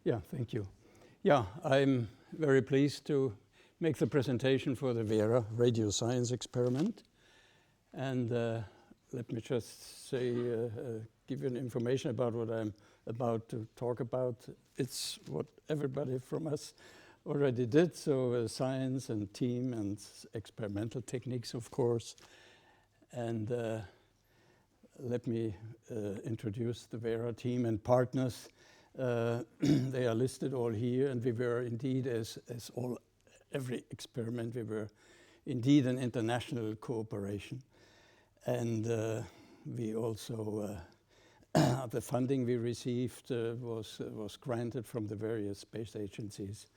Yeah, thank you. Yeah, I'm very pleased to make the presentation for the VERA radio science experiment. And let me just say, give you an information about what I'm about to talk about. It's what everybody from us already did, so science and team and experimental techniques, of course. And let me introduce the VERA team and partners. They are listed all here, and we were indeed, as every experiment, we were indeed an international cooperation. And we also, the funding we received was granted from the various space agencies.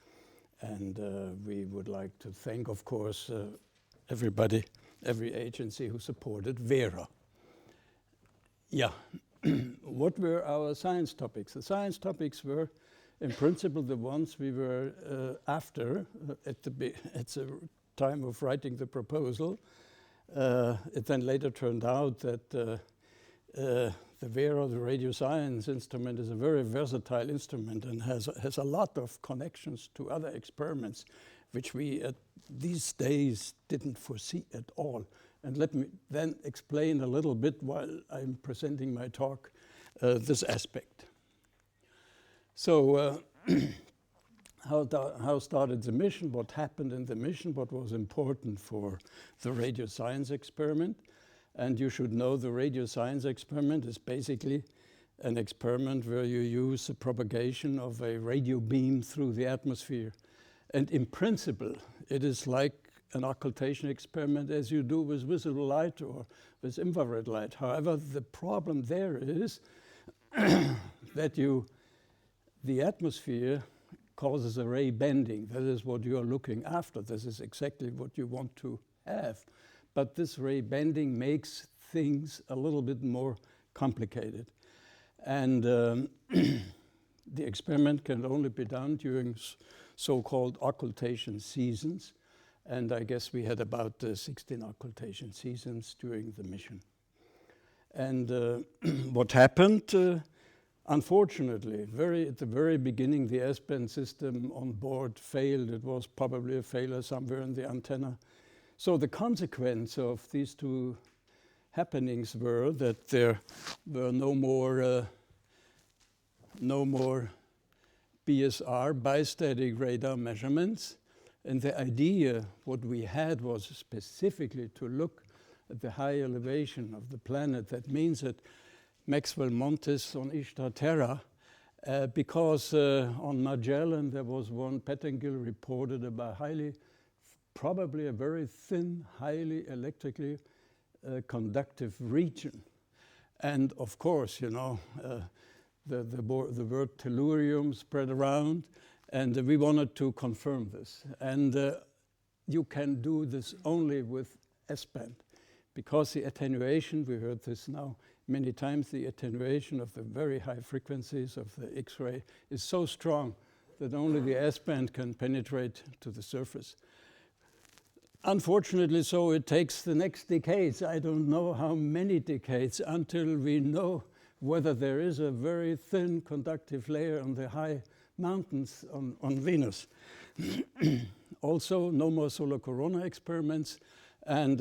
And we would like to thank, of course, everybody, every agency who supported VERA. Yeah. What were our science topics? The science topics were, in principle, the ones we were after at the time of writing the proposal. It then later turned out that the VERA, the radio science instrument, is a very versatile instrument and has a lot of connections to other experiments, which we at these days didn't foresee at all. And let me then explain a little bit while I'm presenting my talk this aspect. So how started the mission? What happened in the mission? What was important for the radio science experiment? And you should know the radio science experiment is basically an experiment where you use the propagation of a radio beam through the atmosphere. And in principle, it is like an occultation experiment as you do with visible light or with infrared light. However, the problem there is that the atmosphere causes a ray bending. That is what you are looking after. This is exactly what you want to have. But this ray bending makes things a little bit more complicated. And the experiment can only be done during so-called occultation seasons. And I guess we had about 16 occultation seasons during the mission. And what happened? Unfortunately, at the very beginning, the S-band system on board failed. It was probably a failure somewhere in the antenna. So the consequence of these two happenings were that there were no more BSR, bistatic radar measurements. And the idea, what we had, was specifically to look at the high elevation of the planet. That means that Maxwell Montes on Ishtar Terra, because on Magellan there was one Pettengill reported about probably a very thin, highly electrically conductive region. And of course, you know, the word tellurium spread around. And we wanted to confirm this. And you can do this only with S-band, because the attenuation, we heard this now many times, the attenuation of the very high frequencies of the X-ray is so strong that only the S-band can penetrate to the surface. Unfortunately, so it takes the next decades. I don't know how many decades until we know whether there is a very thin conductive layer on the high mountains on Venus. Also, no more solar corona experiments, and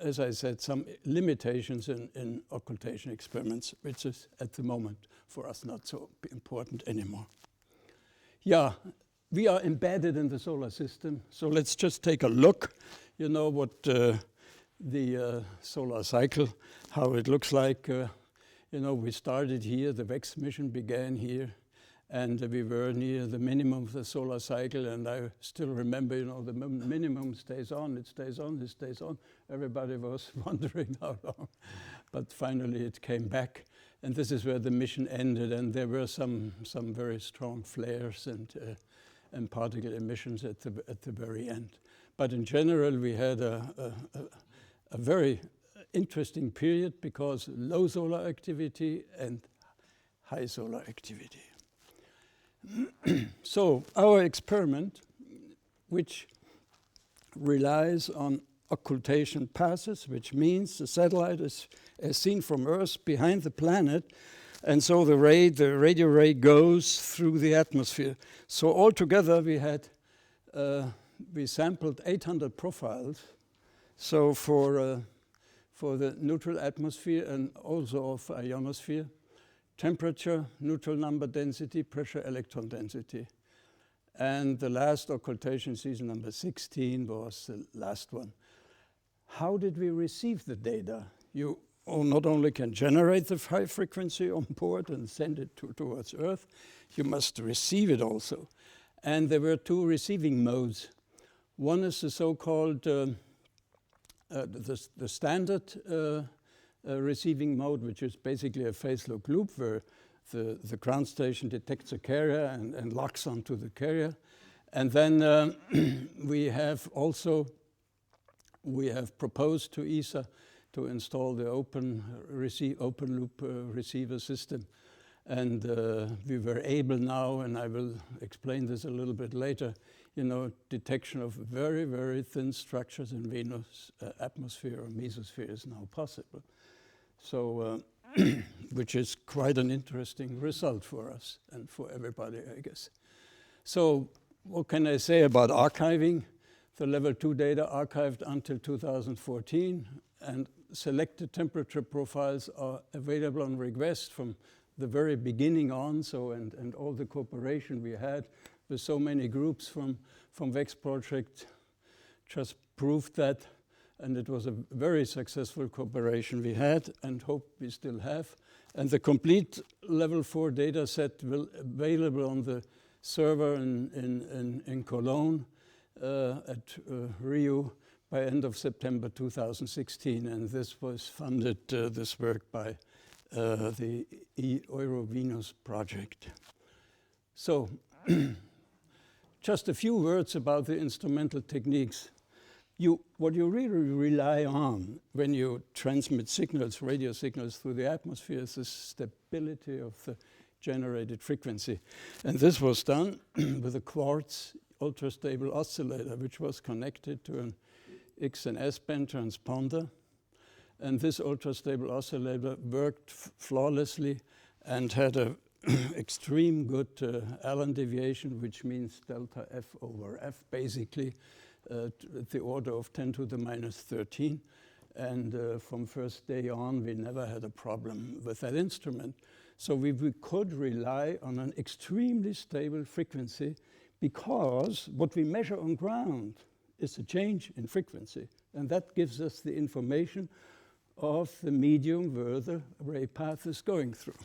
as I said, some limitations in occultation experiments, which is at the moment for us not so important anymore. Yeah, we are embedded in the solar system, so let's just take a look. You know what the solar cycle, how it looks like. You know, we started here, the VEX mission began here. And we were near the minimum of the solar cycle, and I still remember, you know, the minimum stays on, it stays on, it stays on. Everybody was wondering how long, but finally it came back, and this is where the mission ended. And there were some very strong flares and particle emissions at the very end. But in general, we had a very interesting period because low solar activity and high solar activity. So our experiment, which relies on occultation passes, which means the satellite is, as seen from Earth behind the planet, And so the radio ray goes through the atmosphere. So altogether we sampled 800 profiles. So for the neutral atmosphere and also of ionosphere, temperature, neutral number density, pressure, electron density. And the last occultation season, number 16, was the last one. How did we receive the data? You not only can generate the high frequency on board and send it towards Earth, you must receive it also. And there were two receiving modes. One is the so-called the standard receiving mode, which is basically a phase-look loop where the ground station detects a carrier and locks onto the carrier. And then we have proposed to ESA to install the open loop receiver system. And we were able now, and I will explain this a little bit later, detection of very, very thin structures in Venus atmosphere or mesosphere is now possible. So, which is quite an interesting result for us and for everybody, I guess. So what can I say about archiving? The level 2 data archived until 2014, and selected temperature profiles are available on request from the very beginning on. So, and all the cooperation we had with so many groups from VEX project just proved that. And it was a very successful cooperation we had and hope we still have. And the complete level 4 data set will be available on the server in Cologne at Rio by end of September 2016. And this was funded, this work, by the Euro-Venus project. So just a few words about the instrumental techniques. What you really rely on when you transmit signals, radio signals through the atmosphere is the stability of the generated frequency. And this was done with a quartz ultra-stable oscillator, which was connected to an X and S band transponder. And this ultra-stable oscillator worked flawlessly and had an extreme good Allen deviation, which means delta F over F, basically, the order of 10 to the minus 13. And from first day on, we never had a problem with that instrument. So we could rely on an extremely stable frequency because what we measure on ground is a change in frequency. And that gives us the information of the medium where the ray path is going through.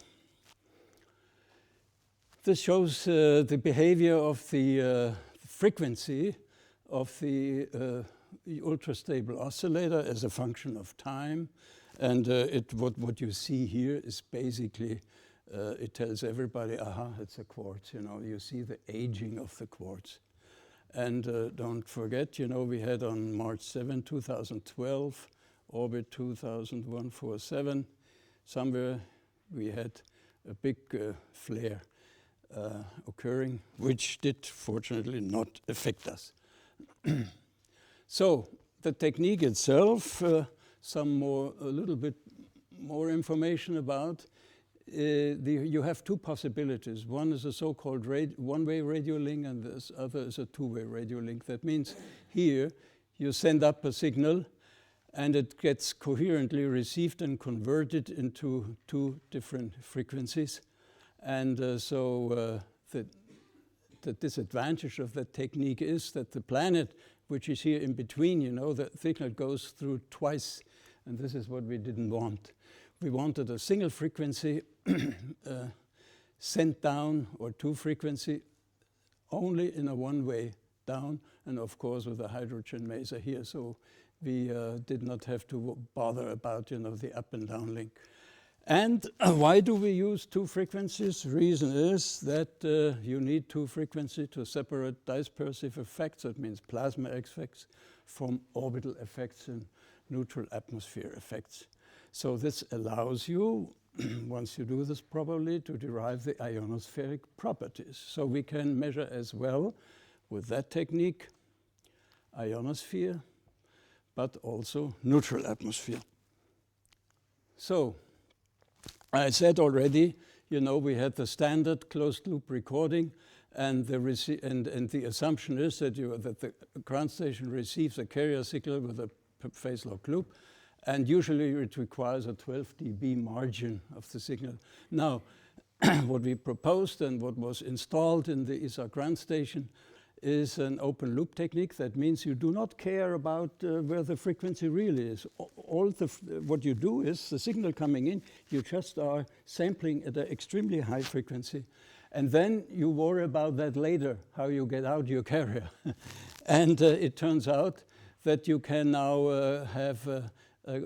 This shows the behavior of the frequency of the ultra-stable oscillator as a function of time. And what you see here is basically, it tells everybody, aha, it's a quartz. You see the aging of the quartz. And don't forget, we had on March 7, 2012, orbit 20147, somewhere we had a big flare occurring, which did fortunately not affect us. So the technique itself, a little bit more information about. You have two possibilities. One is a so-called one-way radio link, and this other is a two-way radio link. That means here you send up a signal, and it gets coherently received and converted into two different frequencies. And so the disadvantage of that technique is that the planet, which is here in between, the signal goes through twice, and this is what we didn't want. We wanted a single frequency sent down, or two frequency, only in a one-way down, and of course with a hydrogen maser here, so we did not have to bother about the up and down link. And why do we use two frequencies? Reason is that you need two frequencies to separate dispersive effects, that means plasma effects, from orbital effects and neutral atmosphere effects. So this allows you, once you do this properly, to derive the ionospheric properties. So we can measure as well with that technique ionosphere, but also neutral atmosphere. So I said already, you know, we had the standard closed loop recording, and the assumption is that the ground station receives a carrier signal with a phase lock loop, and usually it requires a 12 dB margin of the signal. Now, what we proposed and what was installed in the ESA ground station is an open loop technique. That means you do not care about where the frequency really is. What you do is the signal coming in, you just are sampling at an extremely high frequency. And then you worry about that later, how you get out your carrier. And it turns out that you can now have a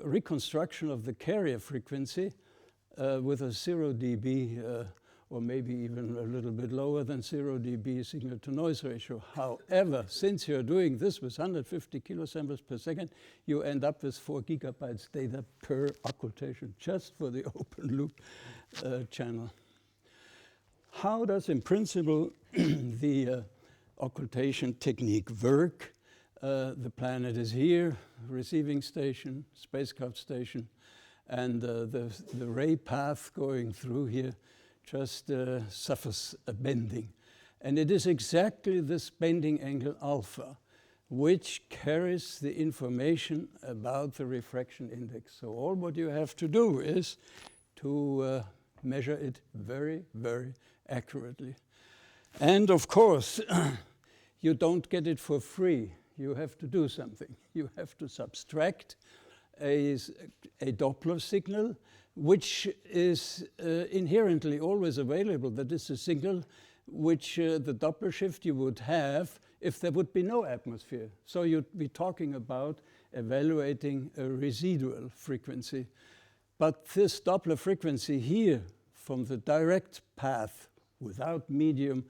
reconstruction of the carrier frequency with a 0 dB or maybe even a little bit lower than 0 dB signal to noise ratio. However, since you're doing this with 150 kilosamples per second, you end up with 4 gigabytes data per occultation, just for the open loop channel. How does, in principle, the occultation technique work? The planet is here, receiving station, spacecraft station, and the ray path going through here just suffers a bending. And it is exactly this bending angle alpha which carries the information about the refraction index. So all what you have to do is to measure it very, very accurately. And of course, you don't get it for free. You have to do something. You have to subtract a Doppler signal, which is inherently always available. That is a signal which the Doppler shift you would have if there would be no atmosphere. So you'd be talking about evaluating a residual frequency. But this Doppler frequency here from the direct path without medium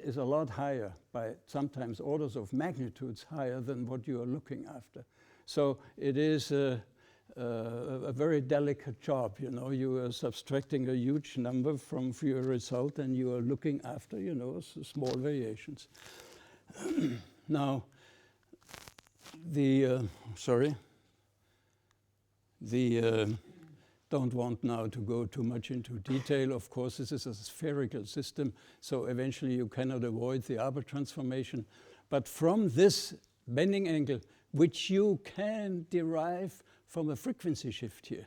is a lot higher, by sometimes orders of magnitudes higher than what you are looking after. So it is a very delicate job. You know, you are subtracting a huge number from your result, and you are looking after, you know, small variations. Now, don't want now to go too much into detail. Of course, this is a spherical system, so eventually you cannot avoid the Arbor transformation. But from this bending angle, which you can derive from a frequency shift here,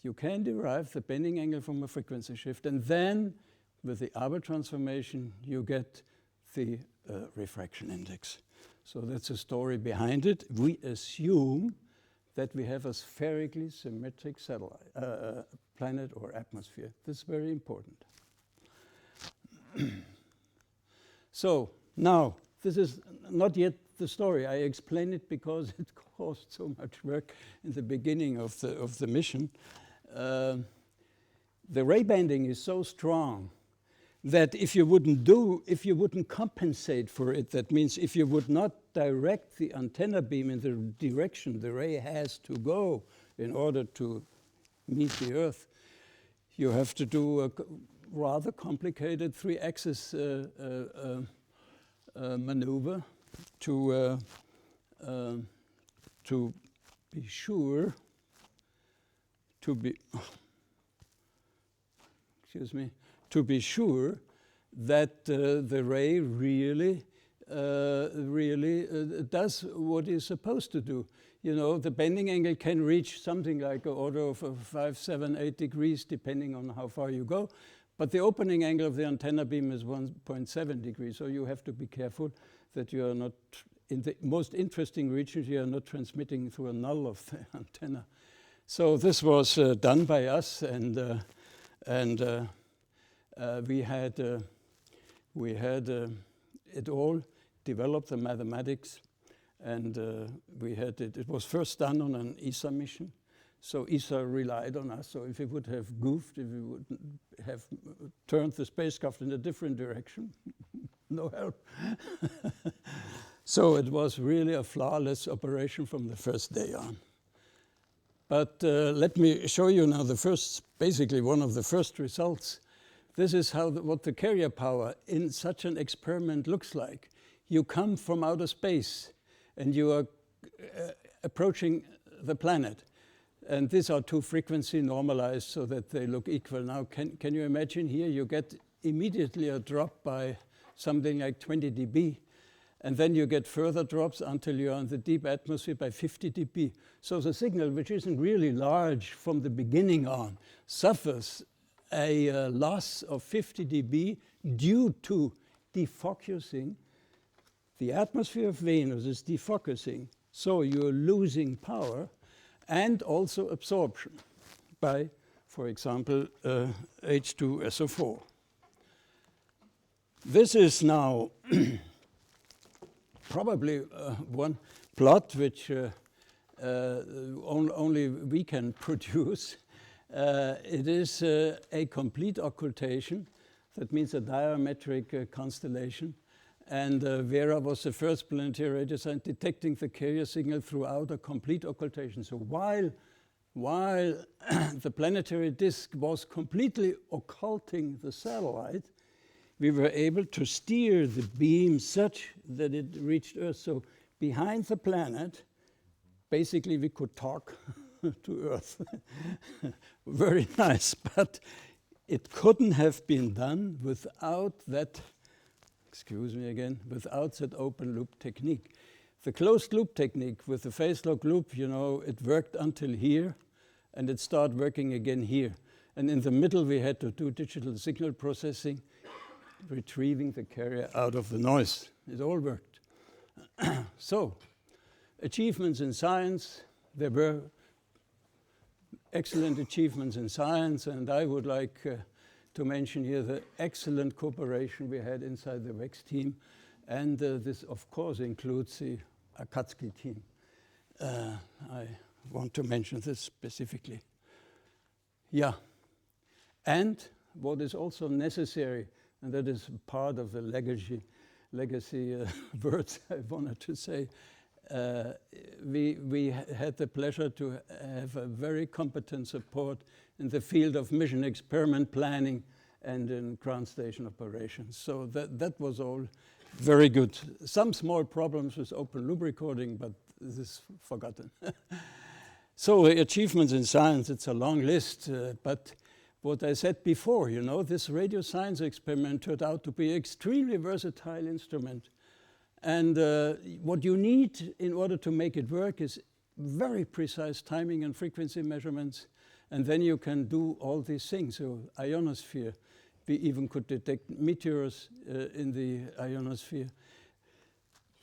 you can derive the bending angle from a frequency shift, and then with the Arbor transformation, you get the refraction index. So that's the story behind it. We assume that we have a spherically symmetric satellite, planet or atmosphere. This is very important. So now, this is not yet the story. I explain it because it caused so much work in the beginning of the mission. The ray bending is so strong that if you wouldn't compensate for it, that means if you would not direct the antenna beam in the direction the ray has to go in order to meet the Earth, you have to do a rather complicated 3-axis maneuver to be sure that the ray really does what it's supposed to do. You know, the bending angle can reach something like an order of 5, 7, 8 degrees, depending on how far you go. But the opening angle of the antenna beam is 1.7 degrees, so you have to be careful that you are not, in the most interesting regions, you are not transmitting through a null of the antenna. So this was done by us, and we had it all developed, the mathematics, and we had it. It was first done on an ESA mission, so ESA relied on us. So if we would have goofed, if we would have turned the spacecraft in a different direction, no help. So it was really a flawless operation from the first day on. But let me show you now basically one of the first results. This is what the carrier power in such an experiment looks like. You come from outer space and you are approaching the planet. And these are two frequency normalized so that they look equal. Now, can you imagine here you get immediately a drop by something like 20 dB, and then you get further drops until you're in the deep atmosphere by 50 dB. So the signal, which isn't really large from the beginning on, suffers a loss of 50 dB due to defocusing. The atmosphere of Venus is defocusing, so you're losing power and also absorption by, for example, H2SO4. This is now probably one plot which only we can produce. It is a complete occultation. That means a diametric constellation. And VERA was the first planetary radio science detecting the carrier signal throughout a complete occultation. So while the planetary disk was completely occulting the satellite, we were able to steer the beam such that it reached Earth. So behind the planet, basically we could talk to Earth. Very nice, but it couldn't have been done without that, excuse me again, without that open loop technique. The closed loop technique with the phase lock loop, you know, it worked until here, and it started working again here. And in the middle, we had to do digital signal processing, retrieving the carrier out of the noise. It all worked. So, achievements in science, there were excellent achievements in science, and I would like to mention here the excellent cooperation we had inside the WEX team, and this of course includes the Akatsuki team. I want to mention this specifically. Yeah, and what is also necessary, and that is part of the legacy words I wanted to say. We had the pleasure to have a very competent support in the field of mission experiment planning and in ground station operations. So that was all very good. Some small problems with open loop recording, but this is forgotten. So achievements in science, it's a long list, but what I said before, you know, this radio science experiment turned out to be an extremely versatile instrument. And what you need in order to make it work is very precise timing and frequency measurements. And then you can do all these things. So ionosphere, we even could detect meteors in the ionosphere.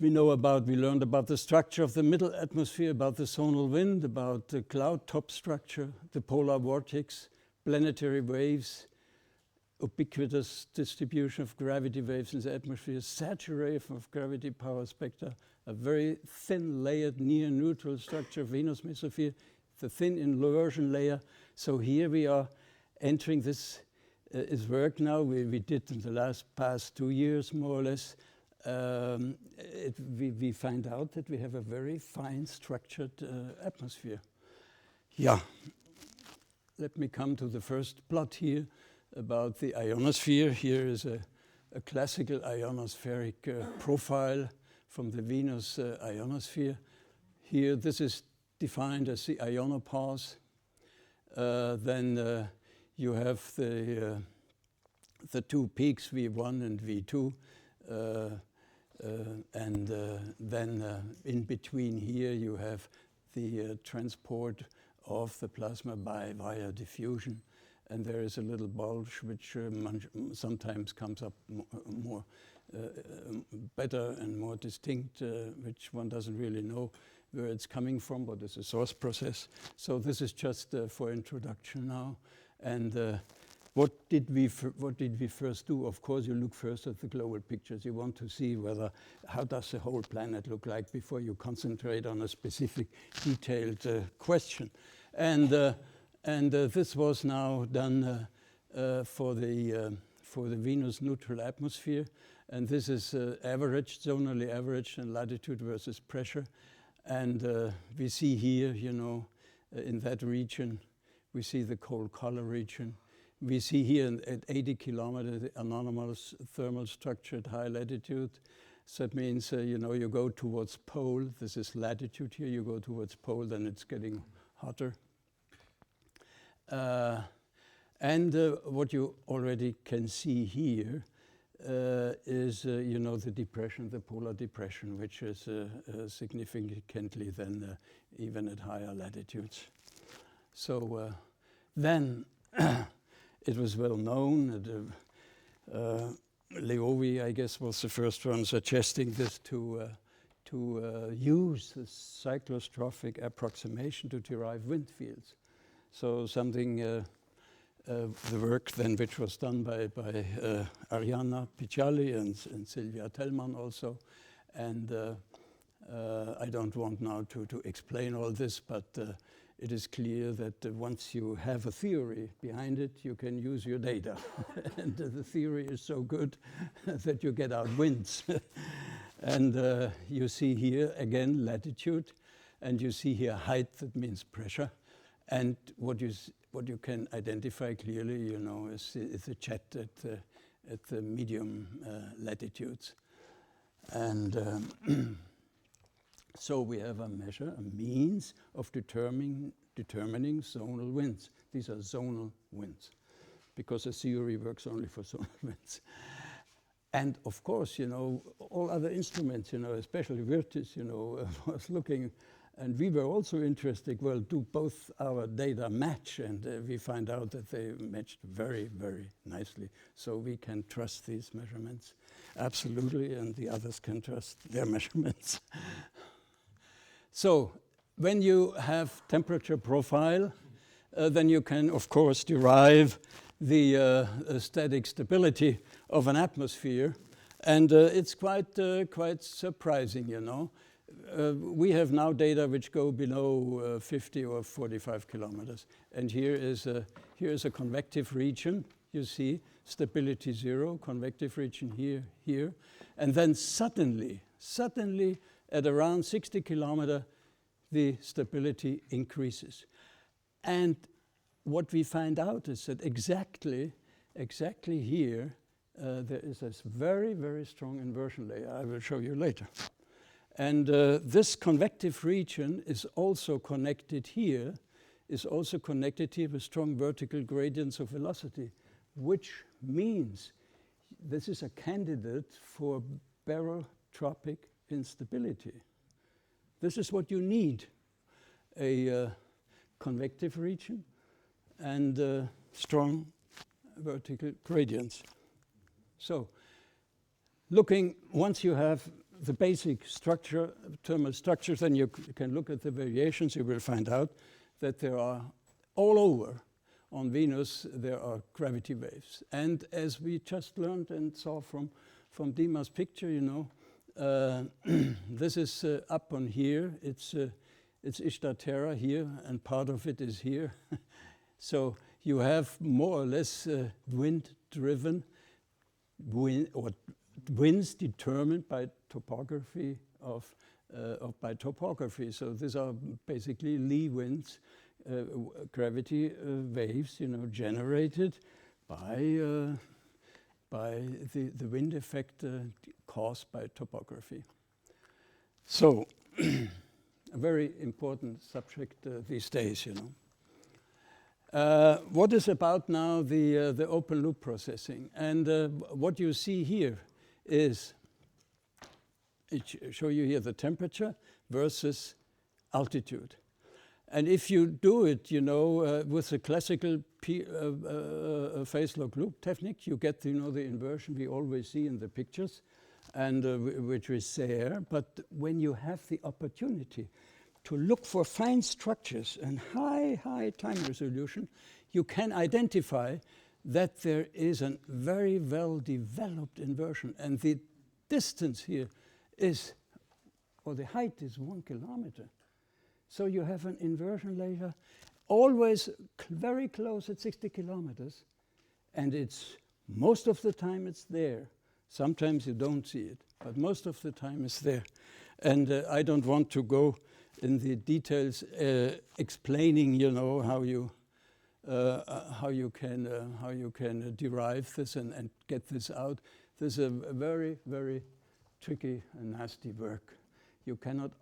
We learned about the structure of the middle atmosphere, about the zonal wind, about the cloud top structure, the polar vortex, planetary waves, ubiquitous distribution of gravity waves in the atmosphere, saturation of gravity power spectra, a very thin layered near neutral structure of Venus mesosphere, the thin inversion layer. So here we are entering this is work now we did in the past 2 years more or less. We find out that we have a very fine structured atmosphere. Yeah, let me come to the first plot here about the ionosphere. Here is a classical ionospheric profile from the Venus ionosphere. Here, this is defined as the ionopause. Then you have the two peaks, V1 and V2. Then in between here, you have the transport of the plasma via diffusion. And there is a little bulge which sometimes comes up more better and more distinct, which one doesn't really know where it's coming from, but it's a source process. So this is just for introduction now. And what did we first do? Of course, you look first at the global pictures. You want to see how does the whole planet look like before you concentrate on a specific detailed question. And this was now done for the Venus neutral atmosphere. And this is averaged, zonally averaged, and latitude versus pressure. And we see here, you know, in that region, we see the cold color region. We see here at 80 kilometers the anomalous thermal structure at high latitude. So that means, you know, you go towards pole. This is latitude here. You go towards pole, then it's getting hotter. And what you already can see here is, you know, the depression, the polar depression, which is significantly then even at higher latitudes. So then it was well known that Leovi, I guess, was the first one suggesting this to use the cyclostrophic approximation to derive wind fields. So something, the work then which was done by Arianna Picciali and Silvia Tellmann also. And I don't want now to explain all this, but it is clear that once you have a theory behind it, you can use your data. And the theory is so good that you get out winds. And you see here, again, latitude. And you see here height, that means pressure. And what you can identify clearly, you know, is the jet at the medium latitudes. And so we have a measure, a means of determining zonal winds. These are zonal winds, because the theory works only for zonal winds. And of course, you know, all other instruments, you know, especially Virtus, you know, was looking, and we were also interested, well, do both our data match? And we find out that they matched very, very nicely. So we can trust these measurements, absolutely, and the others can trust their measurements. So when you have temperature profile, then you can, of course, derive the static stability of an atmosphere. And it's quite surprising, you know. We have now data which go below 50 or 45 kilometers. And here is a convective region, you see, stability 0, convective region here. And then suddenly, at around 60 kilometers, the stability increases. And what we find out is that exactly here, there is this very, very strong inversion layer. I will show you later. And this convective region is also connected here with strong vertical gradients of velocity, which means this is a candidate for barotropic instability. This is what you need, a convective region and strong vertical gradients. So once you have the basic structure, thermal structures, then you can look at the variations. You will find out that there are all over on Venus, there are gravity waves. And as we just learned and saw from Dima's picture, you know, this is up on here. It's Ishtar Terra here, and part of it is here. So you have more or less wind-driven winds determined by topography by topography. So these are basically lee winds, gravity waves, you know, generated by the wind effect caused by topography. So a very important subject these days, you know. What is about now the open loop processing? And what you see here is, show you here the temperature versus altitude. And if you do it, you know, with the classical phase log loop technique, you get, you know, the inversion we always see in the pictures, and which is there. But when you have the opportunity to look for fine structures and high time resolution, you can identify that there is a very well developed inversion. And the distance here is, or the height is 1 kilometer. So you have an inversion layer always very close at 60 kilometers. And it's, most of the time it's there. Sometimes you don't see it, but most of the time it's there. And I don't want to go in the details explaining, you know, how you can derive this and get this out. This is a very, very tricky and nasty work. You cannot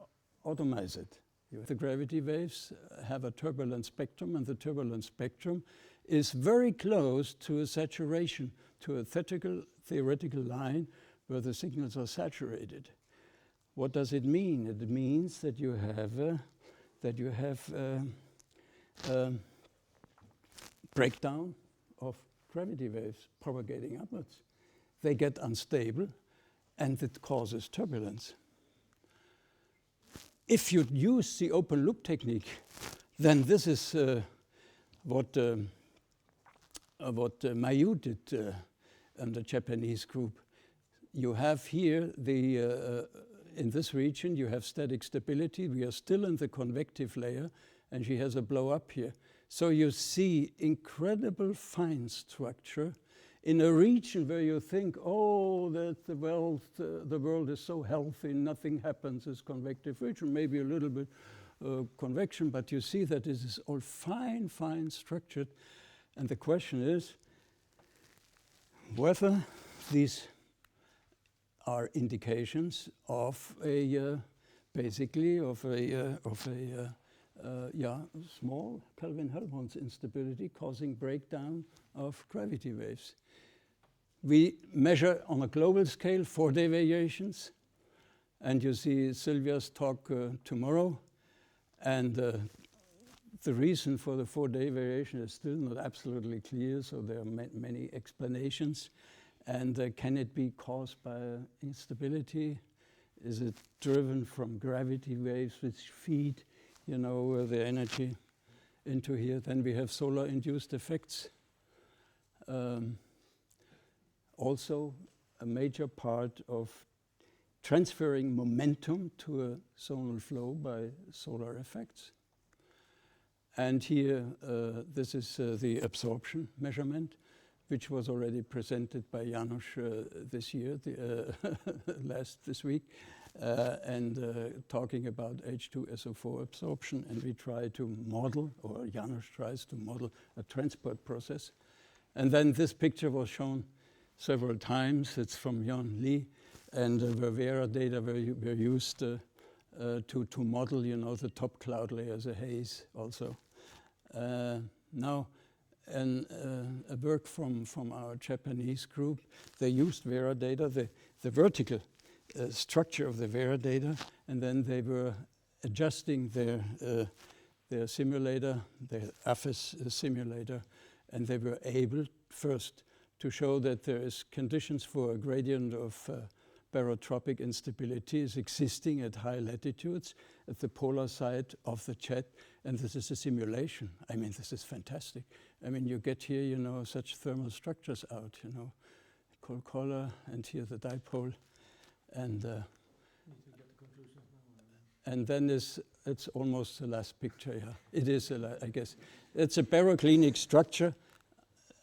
automize it. The gravity waves have a turbulent spectrum, and the turbulent spectrum is very close to a saturation, to a theoretical line where the signals are saturated. What does it mean? It means that you have breakdown of gravity waves propagating upwards. They get unstable, and it causes turbulence. If you use the open loop technique, then this is what Mayu did and the Japanese group. You have here in this region, you have static stability. We are still in the convective layer, and she has a blow up here. So you see incredible fine structure in a region where you think, oh, that the world is so healthy, nothing happens, it's convective region, maybe a little bit convection, but you see that this is all fine structured. And the question is whether these are indications of basically of a small Kelvin-Helmholtz instability causing breakdown of gravity waves. We measure on a global scale 4-day variations, and you see Sylvia's talk tomorrow. And the reason for the 4-day variation is still not absolutely clear, so there are many explanations. And can it be caused by instability? Is it driven from gravity waves which feed, the energy into here? Then we have solar-induced effects. Also, a major part of transferring momentum to a zonal flow by solar effects. And here, this is the absorption measurement, which was already presented by Janusz this year, this week, and talking about H2SO4 absorption. And we try to model, or Janusz tries to model, a transport process. And then this picture was shown several times. It's from Jan Lee, and the VERA data were used to model, the top cloud layers, a haze also. Now, a work from our Japanese group, they used VERA data, the vertical structure of the VERA data, and then they were adjusting their simulator, their AFIS simulator, and they were able first to show that there is conditions for a gradient of barotropic instability is existing at high latitudes at the polar side of the jet, and this is a simulation. I mean, this is fantastic. I mean, you get here, such thermal structures out, color, and here the dipole, and then it's almost the last picture. Yeah, it is. I guess it's a baroclinic structure.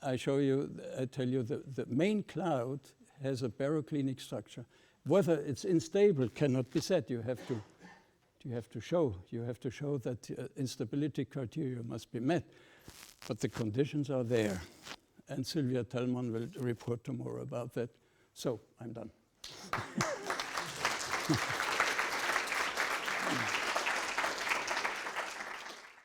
I tell you, the main cloud has a baroclinic structure. Whether it's unstable cannot be said. You have to show that instability criteria must be met, but the conditions are there. And Sylvia Tellman will report tomorrow about that. So I'm done.